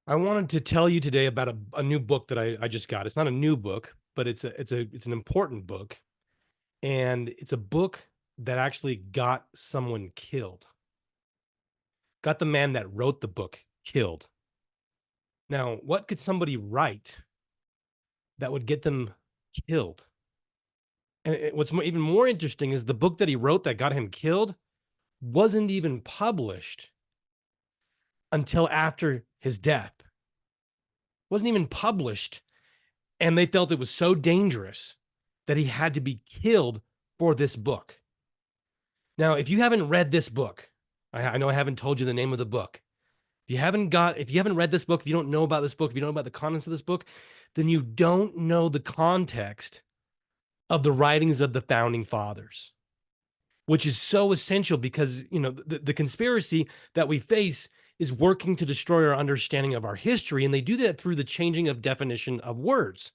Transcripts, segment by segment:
I wanted to tell you today about a new book that I just got. It's not a new book, but it's an important book, and it's a book that actually got someone killed. Got the man that wrote the book killed. Now, what could somebody write that would get them killed? And even more interesting is the book that he wrote that got him killed wasn't even published until after his death. Wasn't even published, and they felt it was so dangerous that he had to be killed for this book. Now, if you haven't read this book, I know I haven't told you the name of the book. If you haven't read this book, if you don't know about this book, if you don't know about the contents of this book, then you don't know the context of the writings of the founding fathers, which is so essential because, the conspiracy that we face is working to destroy our understanding of our history. And they do that through the changing of definition of words.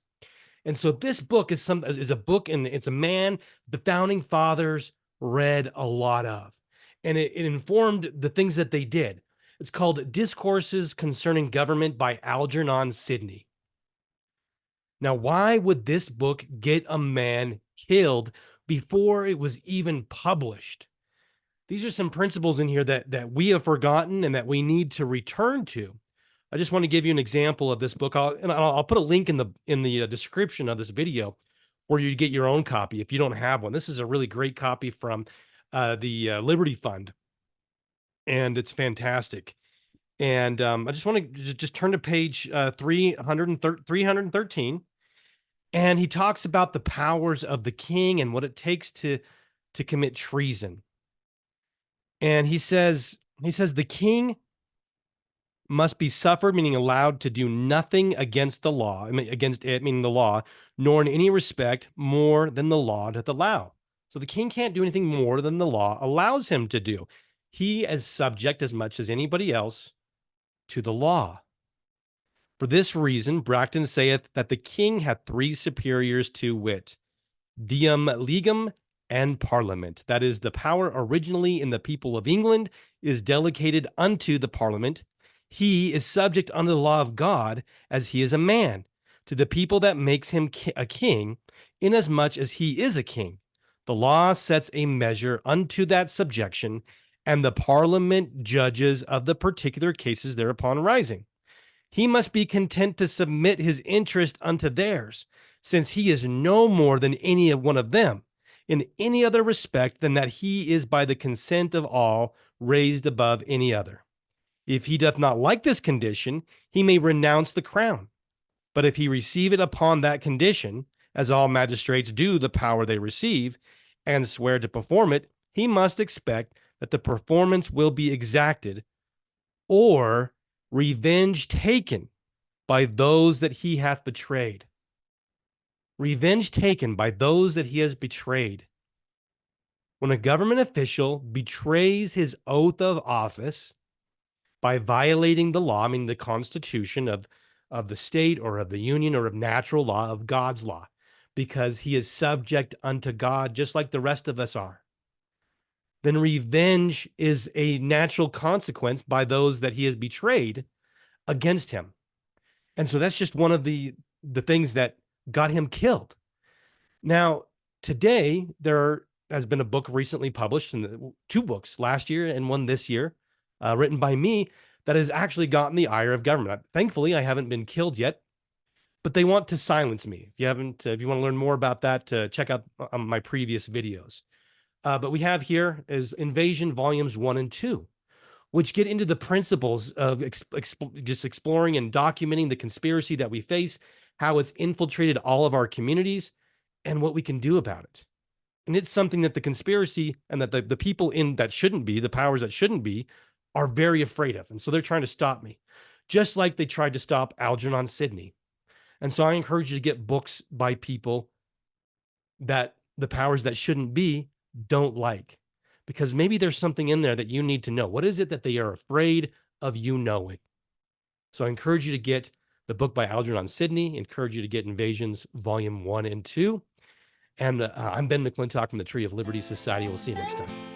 And so this book is a book, and it's a man the founding fathers read a lot of, and it informed the things that they did. It's called Discourses Concerning Government by Algernon Sidney. Now, why would this book get a man killed before it was even published? These are some principles in here that we have forgotten and that we need to return to. I just want to give you an example of this book. I'll put a link in the description of this video where you get your own copy if you don't have one. This is a really great copy from the Liberty Fund, and it's fantastic. And I just want to just turn to page 313, and he talks about the powers of the king and what it takes to commit treason. And he says the king must be suffered, meaning allowed to do nothing against the law, against it, meaning the law, nor in any respect more than the law doth allow. So the king can't do anything more than the law allows him to do. He is subject as much as anybody else to the law. For this reason, Bracton saith that the king hath three superiors, to wit, diem legum and parliament. That is, the power originally in the people of England is delegated unto the parliament. He is subject unto the law of God, as he is a man, to the people that makes him a king, inasmuch as he is a king. The law sets a measure unto that subjection, and the parliament judges of the particular cases thereupon arising. He must be content to submit his interest unto theirs, since he is no more than any one of them, in any other respect than that he is by the consent of all raised above any other. If he doth not like this condition, he may renounce the crown. But if he receive it upon that condition, as all magistrates do the power they receive, and swear to perform it, he must expect that the performance will be exacted, or revenge taken by those that he hath betrayed. Revenge taken by those that he has betrayed. When a government official betrays his oath of office by violating the law, I mean the Constitution of the state or of the union or of natural law, of God's law, because he is subject unto God just like the rest of us are, then revenge is a natural consequence by those that he has betrayed against him. And so that's just one of the things that got him killed. Now, today there has been a book recently published, and two books last year and one this year, written by me, that has actually gotten the ire of government. Thankfully, I haven't been killed yet, but they want to silence me. If you haven't, if you want to learn more about that, check out my previous videos. But we have here is Invasion Volumes 1 and 2, which get into the principles of just exploring and documenting the conspiracy that we face, how it's infiltrated all of our communities, and what we can do about it. And it's something that the conspiracy and that the people in that shouldn't be, the powers that shouldn't be, are very afraid of. And so they're trying to stop me, just like they tried to stop Algernon Sidney. And so I encourage you to get books by people that the powers that shouldn't be don't like, because maybe there's something in there that you need to know. What is it that they are afraid of you knowing? So I encourage you to get the book by Algernon Sidney, encourage you to get Invasions Volume 1 and 2. And I'm Ben McClintock from the Tree of Liberty Society. We'll see you next time.